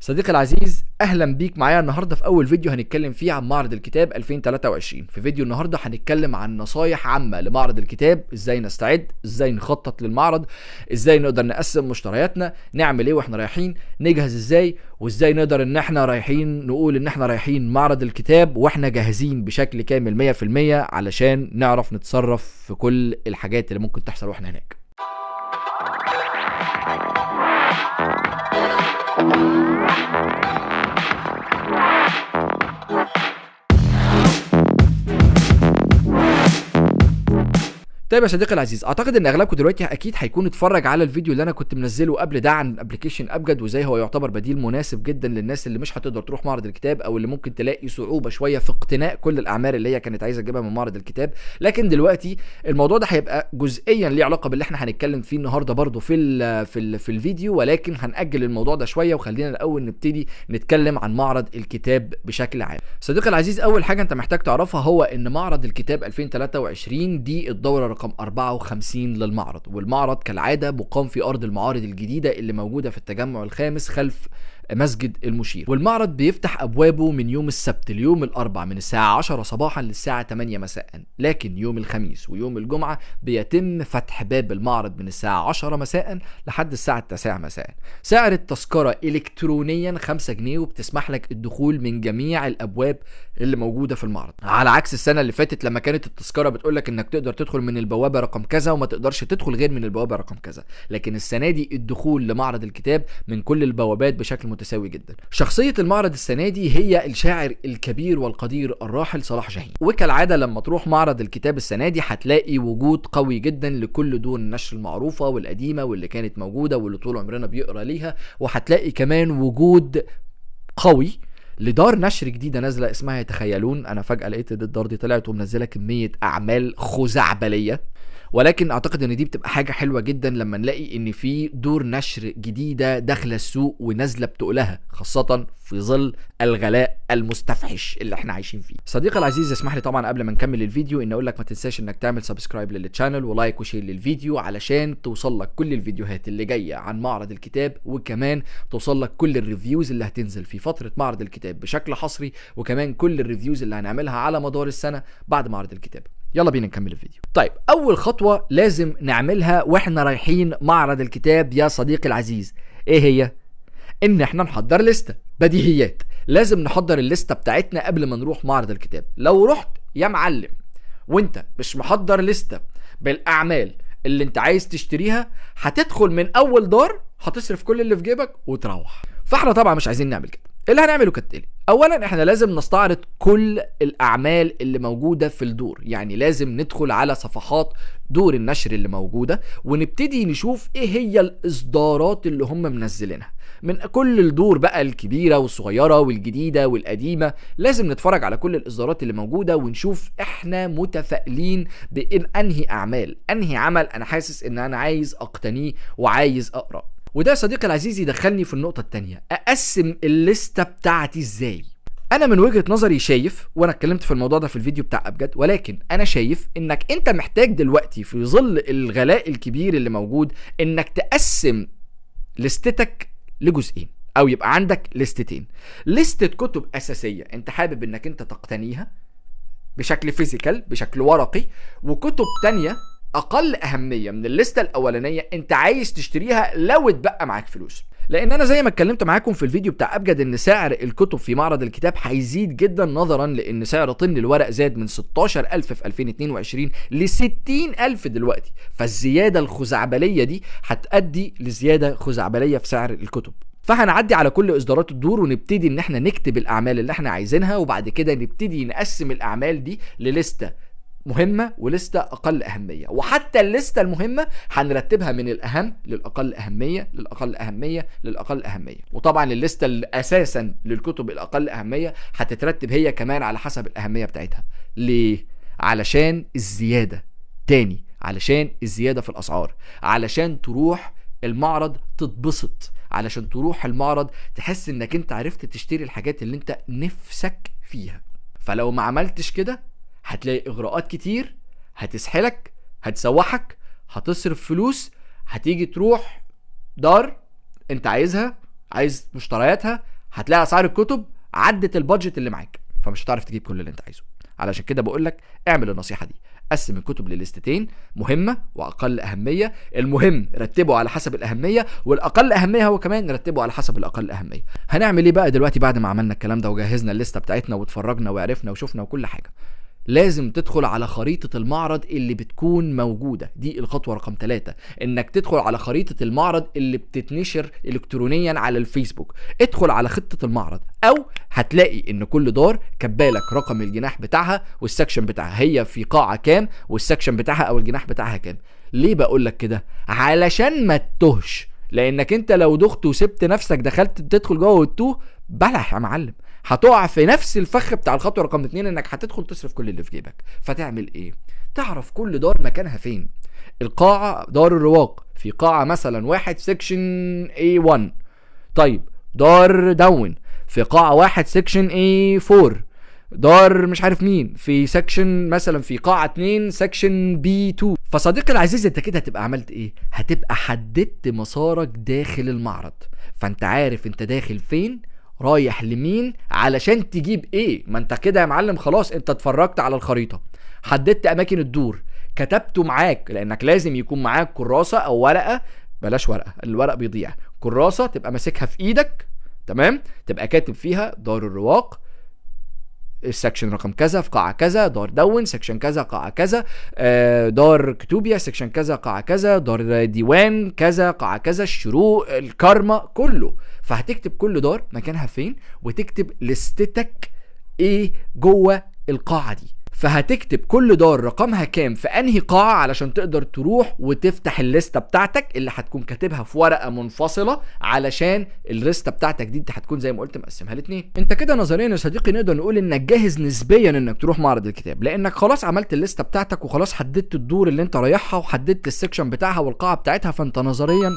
صديقي العزيز، اهلا بيك معايا النهارده في اول فيديو هنتكلم فيه عن معرض الكتاب 2023. في فيديو النهارده هنتكلم عن نصايح عامه لمعرض الكتاب، ازاي نستعد، ازاي نخطط للمعرض، ازاي نقدر نقسم مشترياتنا، نعمل ايه واحنا رايحين، نجهز ازاي، وازاي نقدر ان احنا رايحين نقول ان احنا رايحين معرض الكتاب واحنا جاهزين بشكل كامل 100% علشان نعرف نتصرف في كل الحاجات اللي ممكن تحصل واحنا هناك. طيب يا صديقي العزيز، اعتقد ان اغلبكم دلوقتي اكيد هيكون اتفرج على الفيديو اللي انا كنت منزله قبل ده عن ابلكيشن ابجد، وازاي هو يعتبر بديل مناسب جدا للناس اللي مش هتقدر تروح معرض الكتاب او اللي ممكن تلاقي صعوبه شويه في اقتناء كل الاعمال اللي هي كانت عايزه تجيبها من معرض الكتاب. لكن دلوقتي الموضوع ده هيبقى جزئيا ليه علاقه باللي احنا هنتكلم فيه النهارده برضو في الفيديو، ولكن هنأجل الموضوع ده شويه وخلينا الاول نبتدي نتكلم عن معرض الكتاب بشكل عام. صديقي العزيز، اول حاجه انت محتاج تعرفها هو ان معرض الكتاب 2023 دي الدوره رقم 54 للمعرض، والمعرض كالعاده مقام في ارض المعارض الجديده اللي موجوده في التجمع الخامس خلف مسجد المشير. والمعرض بيفتح ابوابه من يوم السبت ليوم الاربع من الساعه 10 صباحا للساعه 8 مساء، لكن يوم الخميس ويوم الجمعه بيتم فتح باب المعرض من الساعه 10 مساء لحد الساعه 9 مساء. سعر التذكره الكترونيا 5 جنيه، وبتسمح لك الدخول من جميع الابواب اللي موجوده في المعرض، على عكس السنه اللي فاتت لما كانت التذكره بتقول لك انك تقدر تدخل من البوابه رقم كذا وما تقدرش تدخل غير من البوابه رقم كذا. لكن السنه دي الدخول لمعرض الكتاب من كل البوابات بشكل متساوي جدا. شخصيه المعرض السنه دي هي الشاعر الكبير والقدير الراحل صلاح جاهين، وكالعاده لما تروح معرض الكتاب السنه دي هتلاقي وجود قوي جدا لكل دور النشر المعروفه والقديمه واللي كانت موجوده واللي طول عمرنا بيقرا ليها، وهتلاقي كمان وجود قوي لدار نشر جديده نازله اسمها يتخيلون. انا فجاه لقيت الدار دي طلعت ومنزله كميه اعمال خزعبليه، ولكن اعتقد ان دي بتبقى حاجه حلوه جدا لما نلاقي ان في دور نشر جديده داخله السوق ونازله بتقلها، خاصه في ظل الغلاء المستفحش اللي احنا عايشين فيه. صديقي العزيز، اسمح لي طبعا قبل ما نكمل الفيديو ان اقول لك ما تنساش انك تعمل سبسكرايب للتشانل ولايك وشير للفيديو علشان توصل لك كل الفيديوهات اللي جايه عن معرض الكتاب، وكمان توصل لك كل الريفيوز اللي هتنزل في فتره معرض الكتاب بشكل حصري، وكمان كل الريفيوز اللي هنعملها على مدار السنه بعد معرض الكتاب. يلا بينا نكمل الفيديو. طيب، اول خطوه لازم نعملها واحنا رايحين معرض الكتاب يا صديقي العزيز ايه هي؟ ان احنا نحضر لستة. بديهيات، لازم نحضر الليستة بتاعتنا قبل ما نروح معرض الكتاب. لو رحت يا معلم وانت مش محضر لستة بالاعمال اللي انت عايز تشتريها، هتدخل من اول دار هتصرف كل اللي في جيبك وتروح. فاحنا طبعا مش عايزين نعمل كده. اللي هنعمله كالتالي: اولا احنا لازم نستعرض كل الاعمال اللي موجوده في الدور، يعني لازم ندخل على صفحات دور النشر اللي موجوده ونبتدي نشوف ايه هي الاصدارات اللي هم منزلينها من كل الدور بقى، الكبيره والصغيره والجديده والقديمه. لازم نتفرج على كل الاصدارات اللي موجوده ونشوف احنا متفائلين بان انهي عمل انا حاسس ان انا عايز اقتنيه وعايز اقرا. وده صديقي العزيز يدخلني في النقطة التانية: أقسم الليستة بتاعتي ازاي؟ أنا من وجهة نظري شايف، وأنا اتكلمت في الموضوع ده في الفيديو بتاع أبجد، ولكن أنا شايف إنك أنت محتاج دلوقتي في ظل الغلاء الكبير اللي موجود إنك تقسم لستتك لجزئين، أو يبقى عندك لستتين. لستة كتب أساسية أنت حابب إنك أنت تقتنيها بشكل فيزيكال بشكل ورقي، وكتب تانية اقل اهميه من الليسته الاولانيه انت عايز تشتريها لو اتبقى معاك فلوس. لان انا زي ما اتكلمت معاكم في الفيديو بتاع ابجد ان سعر الكتب في معرض الكتاب هيزيد جدا، نظرا لان سعر طن الورق زاد من 16,000 في 2022 ل 60,000 دلوقتي. فالزياده الخزعبليه دي هتؤدي لزياده خزعبليه في سعر الكتب. فهنعدي على كل اصدارات الدور ونبتدي ان احنا نكتب الاعمال اللي احنا عايزينها، وبعد كده نبتدي نقسم الاعمال دي لليسته مهمة ولستة أقل أهمية. وحتى الليستة المهمة هنرتبها من الأهم للأقل أهمية للأقل أهمية للأقل أهمية. وطبعا الليستة اللي أساسا للكتب الأقل أهمية هتترتب هي كمان على حسب الأهمية بتاعتها. ليه؟ علشان الزيادة، تاني علشان الزيادة في الأسعار، علشان تروح المعرض تتبسط، علشان تروح المعرض تحس انك انت عرفت تشتري الحاجات اللي انت نفسك فيها. فلو ما عملتش كده هتلاقي اغراءات كتير هتسحلك، هتسوحك، هتصرف فلوس، هتيجي تروح دار انت عايزها عايز مشترياتها هتلاقي اسعار الكتب عدت البادجت اللي معاك، فمش هتعرف تجيب كل اللي انت عايزه. علشان كده بقول لك اعمل النصيحه دي، قسم الكتب لليستتين، مهمه واقل اهميه. المهم رتبه على حسب الاهميه، والاقل اهميه هو كمان رتبه على حسب الاقل اهميه. هنعمل ايه بقى دلوقتي بعد ما عملنا الكلام ده وجهزنا الليسته بتاعتنا واتفرجنا وعرفنا وشفنا وكل حاجه؟ لازم تدخل على خريطة المعرض اللي بتكون موجودة. دي الخطوة رقم 3، انك تدخل على خريطة المعرض اللي بتتنشر الكترونيا على الفيسبوك. ادخل على خطة المعرض، او هتلاقي ان كل دار كبالك رقم الجناح بتاعها والسكشن بتاعها، هي في قاعة كام والسكشن بتاعها او الجناح بتاعها كام. ليه بقول لك كده؟ علشان ما تتوهش، لانك انت لو دخت وسبت نفسك دخلت تدخل جوه وتتوه، بلح يا معلم، هتقع في نفس الفخ بتاع الخطوه رقم 2، انك هتدخل تصرف كل اللي في جيبك. فتعمل ايه؟ تعرف كل دار مكانها فين. القاعه دار الرواق في قاعه مثلا 1 سيكشن A1، طيب دار داون في قاعه 1 سيكشن A4، دار مش عارف مين في سكشن مثلا في قاعه 2 سكشن B2. فصديقي العزيز انت كده هتبقى عملت ايه؟ هتبقى حددت مسارك داخل المعرض، فانت عارف انت داخل فين، رايح لمين، علشان تجيب ايه. ما انت كده يا معلم خلاص انت اتفرجت على الخريطة، حددت اماكن الدور، كتبته معاك، لانك لازم يكون معاك كراسة او ورقة، بلاش ورقة الورق بيضيع، كراسة تبقى ماسكها في ايدك، تمام، تبقى كاتب فيها دار الرواق السكشن رقم كذا في قاعة كذا، دار دون سكشن كذا قاعة كذا، دار كتوبيا سكشن كذا قاعة كذا، دار ديوان كذا قاعة كذا، الشروق الكارما كله. فهتكتب كل دار مكانها فين، وتكتب لستتك ايه جوه القاعة دي. فهتكتب كل دار رقمها كام في انهي قاعة علشان تقدر تروح وتفتح الليستة بتاعتك اللي هتكون كاتبها في ورقة منفصلة، علشان الليستة بتاعتك دي انت هتكون زي ما قلت مقسمها ل2. انت كده نظريا يا صديقي نقدر نقول انك جاهز نسبيا انك تروح معرض الكتاب، لانك خلاص عملت الليستة بتاعتك وخلاص حددت الدور اللي انت رايحها وحددت السكشن بتاعها والقاعة بتاعتها، فانت نظريا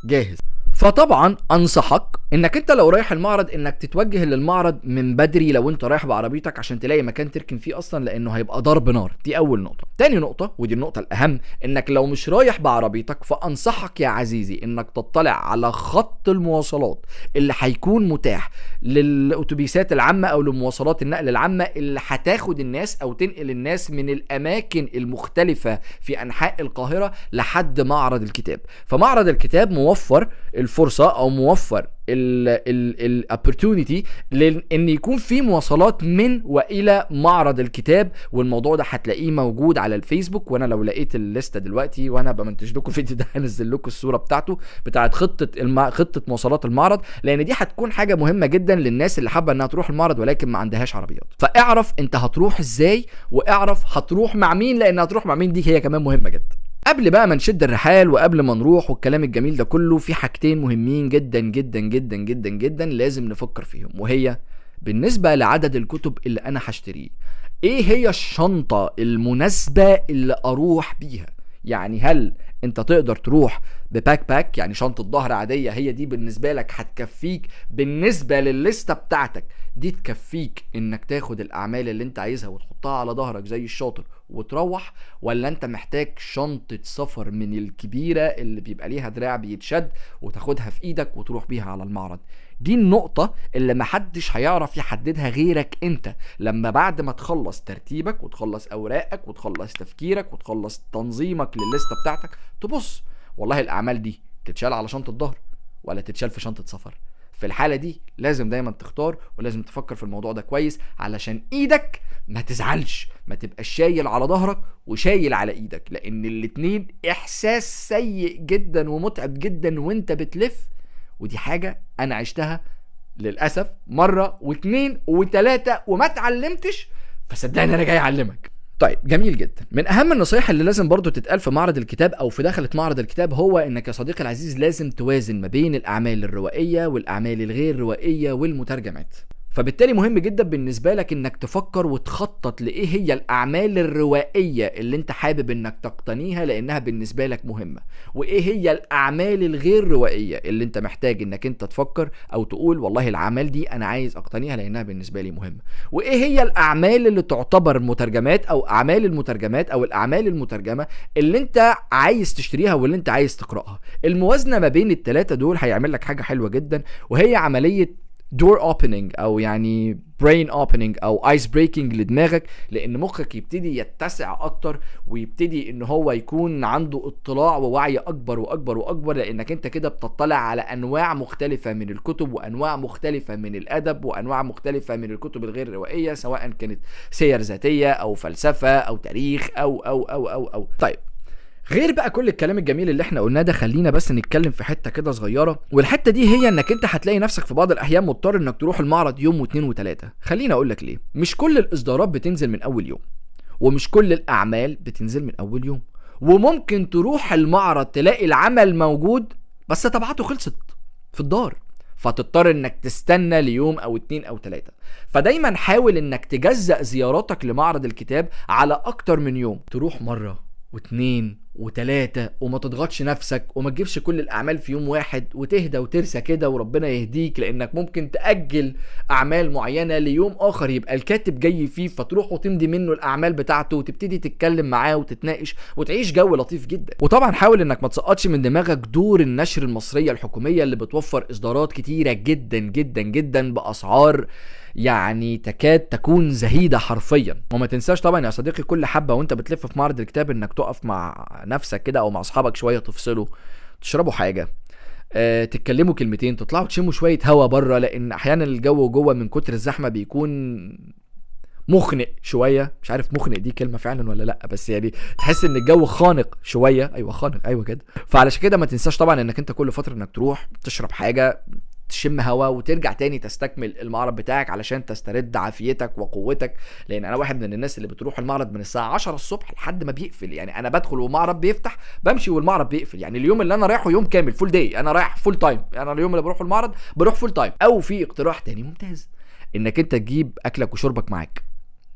جاهز. فطبعا انصحك انك انت لو رايح المعرض انك تتوجه للمعرض من بدري لو انت رايح بعربيتك عشان تلاقي مكان تركن فيه اصلا، لانه هيبقى ضرب نار. دي اول نقطة. تاني نقطة ودي النقطة الاهم، انك لو مش رايح بعربيتك فانصحك يا عزيزي انك تطلع على خط المواصلات اللي هيكون متاح للاتوبيسات العامة او لمواصلات النقل العامة اللي هتاخد الناس او تنقل الناس من الاماكن المختلفة في انحاء القاهرة لحد معرض الكتاب. فمعرض الكتاب موفر الفرصة او موفر الاوبورتونيتي لان يكون في مواصلات من والى معرض الكتاب، والموضوع ده هتلاقيه موجود على الفيسبوك. وانا لو لقيت الليسته دلوقتي وانا بمنتج لكم الفيديو ده هنزل لكم الصوره بتاعته بتاعت خطه مواصلات المعرض، لان دي هتكون حاجه مهمه جدا للناس اللي حابه انها تروح المعرض ولكن ما عندهاش عربيات. فاعرف انت هتروح ازاي، واعرف هتروح مع مين، لان هتروح مع مين دي هي كمان مهمه جدا. قبل بقى ما نشد الرحال وقبل ما نروح والكلام الجميل ده كله، في حاجتين مهمين جدا جدا جدا جدا جدا لازم نفكر فيهم، وهي بالنسبة لعدد الكتب اللي انا هشتريه، ايه هي الشنطة المناسبة اللي اروح بيها. يعني هل انت تقدر تروح بباك باك، يعني شنطة ظهر عادية، هي دي بالنسبة لك هتكفيك بالنسبة للليستة بتاعتك، دي تكفيك انك تاخد الاعمال اللي انت عايزها وتحطها على ظهرك زي الشاطر وتروح، ولا انت محتاج شنطة سفر من الكبيرة اللي بيبقى ليها دراع بيتشد وتاخدها في ايدك وتروح بيها على المعرض؟ دي النقطة اللي محدش هيعرف يحددها غيرك انت، لما بعد ما تخلص ترتيبك وتخلص اوراقك وتخلص تفكيرك وتخلص تنظيمك للليستة بتاعتك، تبص والله الاعمال دي تتشال على شنطة ظهر ولا تتشال في شنطة سفر. في الحالة دي لازم دايما تختار، ولازم تفكر في الموضوع ده كويس علشان ايدك ما تزعلش، ما تبقاش شايل على ظهرك وشايل على ايدك، لان الاتنين احساس سيء جدا ومتعب جدا وانت بتلف. ودي حاجة انا عشتها للأسف مرة واثنين وثلاثة وما اتعلمتش، فصدقني انا جاي اعلمك. طيب جميل جدا. من اهم النصايح اللي لازم برضو تتقال في معرض الكتاب او في داخلة معرض الكتاب هو انك يا صديقي العزيز لازم توازن ما بين الاعمال الروائية والاعمال الغير روائية والمترجمات. فبالتالي مهم جدا بالنسبه لك انك تفكر وتخطط لايه هي الاعمال الروائيه اللي انت حابب انك تقتنيها لانها بالنسبه لك مهمه، وايه هي الاعمال الغير روائيه اللي انت محتاج انك انت تفكر او تقول والله الاعمال دي انا عايز اقتنيها لانها بالنسبه لي مهمه، وايه هي الاعمال اللي تعتبر مترجمات او اعمال المترجمات او الاعمال المترجمه اللي انت عايز تشتريها واللي انت عايز تقراها. الموازنه ما بين الثلاثه دول هيعمل لك حاجه حلوه جدا، وهي عمليه door opening او يعني brain opening او ice breaking لدماغك، لان مخك يبتدي يتسع اكتر ويبتدي ان هو يكون عنده اطلاع ووعي اكبر واكبر واكبر، لانك انت كده بتطلع على انواع مختلفة من الكتب وانواع مختلفة من الادب وانواع مختلفة من الكتب الغير روائية، سواء كانت سير ذاتية او فلسفة او تاريخ او طيب غير بقى كل الكلام الجميل اللي احنا قلناه ده، خلينا بس نتكلم في حته كده صغيره، والحته دي هي انك انت هتلاقي نفسك في بعض الاحيان مضطر انك تروح المعرض يوم واثنين وثلاثه. خليني اقول لك ليه. مش كل الاصدارات بتنزل من اول يوم، ومش كل الاعمال بتنزل من اول يوم، وممكن تروح المعرض تلاقي العمل موجود بس طبعته خلصت في الدار، فتضطر انك تستنى ليوم او اتنين او تلاتة. فدايما حاول انك تجزأ زياراتك لمعرض الكتاب على اكتر من يوم، تروح مرة واتنين وتلاتة، وما تضغطش نفسك وما تجيبش كل الاعمال في يوم واحد، وتهدى وترسى كده وربنا يهديك، لانك ممكن تأجل اعمال معينة ليوم اخر يبقى الكاتب جاي فيه، فتروح وتمضي منه الاعمال بتاعته وتبتدي تتكلم معاه وتتناقش وتعيش جو لطيف جدا. وطبعا حاول انك ما تسقطش من دماغك دور النشر المصرية الحكومية اللي بتوفر اصدارات كتيرة جدا جدا جدا باسعار يعني تكاد تكون زهيدة حرفيا. وما تنساش طبعا يا صديقي كل حبة وانت بتلف في معرض الكتاب انك تقف مع نفسك كده او مع اصحابك شوية، تفصلوا، تشربوا حاجة، تتكلموا كلمتين، تطلعوا تشموا شوية هوا بره، لان احيانا الجو جوه من كتر الزحمة بيكون مخنق شويه. مش عارف مخنق دي كلمه فعلا ولا لا، بس يعني تحس ان الجو خانق شويه. ايوه خانق، ايوه كده. فعلشان كده ما تنساش طبعا انك انت كل فتره انك تروح تشرب حاجه، تشم هوا، وترجع تاني تستكمل المعرض بتاعك علشان تسترد عافيتك وقوتك. لان انا واحد من الناس اللي بتروح المعرض من الساعه 10 الصبح لحد ما بيقفل. يعني انا بدخل والمعرض بيفتح، بمشي والمعرض بيقفل. يعني اليوم اللي انا رايحه يوم كامل فول داي، انا رايح فول تايم. انا اليوم اللي بروح المعرض بروح فول تايم. او في اقتراح تاني ممتاز، انك انت تجيب اكلك وشربك معاك.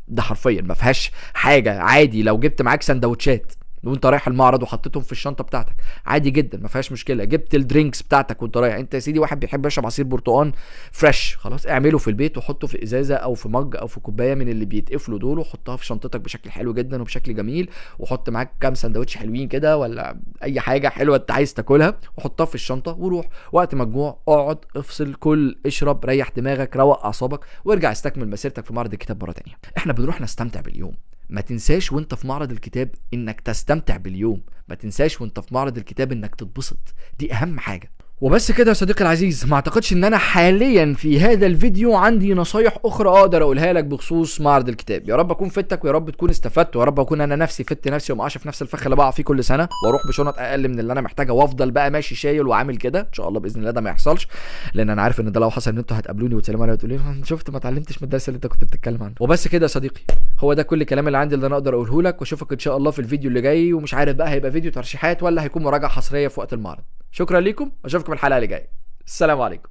ده حرفيا ما فيهاش حاجه، عادي لو جبت معاك سندوتشات وانت رايح المعرض وحطيتهم في الشنطه بتاعتك عادي جدا، ما فيهاش مشكله. جبت الدرينكس بتاعتك وانت رايح، انت يا سيدي واحد بيحب يشرب عصير برتقال فريش، خلاص اعمله في البيت وحطه في ازازه او في مج او في كوبايه من اللي بيتقفلوا دول، وحطها في شنطتك بشكل حلو جدا وبشكل جميل. وحط معاك كام سندوتش حلوين كده ولا اي حاجه حلوه انت عايز تاكلها، وحطها في الشنطه وروح. وقت ما تجوع اقعد، افصل، كل، اشرب، ريح دماغك، روق اعصابك، وارجع استكمل مسيرتك في معرض الكتاب مره تانية. احنا بنروح نستمتع باليوم. ما تنساش وانت في معرض الكتاب انك تستمتع باليوم، ما تنساش وانت في معرض الكتاب انك تتبسط، دي اهم حاجة. وبس كده يا صديقي العزيز، ما اعتقدش ان انا حاليا في هذا الفيديو عندي نصايح اخرى اقدر اقولها لك بخصوص معرض الكتاب. يا رب اكون فدتك، ويا رب تكون استفدت، ويا رب اكون انا نفسي فدت نفسي وما اقعش في نفس الفخ اللي بقع فيه كل سنه، واروح بشنط اقل من اللي انا محتاجها، وافضل بقى ماشي شايل وعامل كده. ان شاء الله باذن الله ده ما يحصلش، لان انا عارف ان ده لو حصل ان انتوا هتقابلوني وتسلموا عليا وتقولوا لي شفت ما اتعلمتش من الدرس اللي انت كنت بتتكلم عنه. وبس كده يا صديقي، هو ده كل الكلام اللي عندي اللي انا اقدر اقوله لك، واشوفك ان شاء الله في الفيديو اللي جاي. ومش عارف بقى هيبقى فيديو ترشيحات ولا هيكون مراجعه حصريه في وقت المعرض. شكرا لكم واشوفكم الحلقه اللي جايه. السلام عليكم.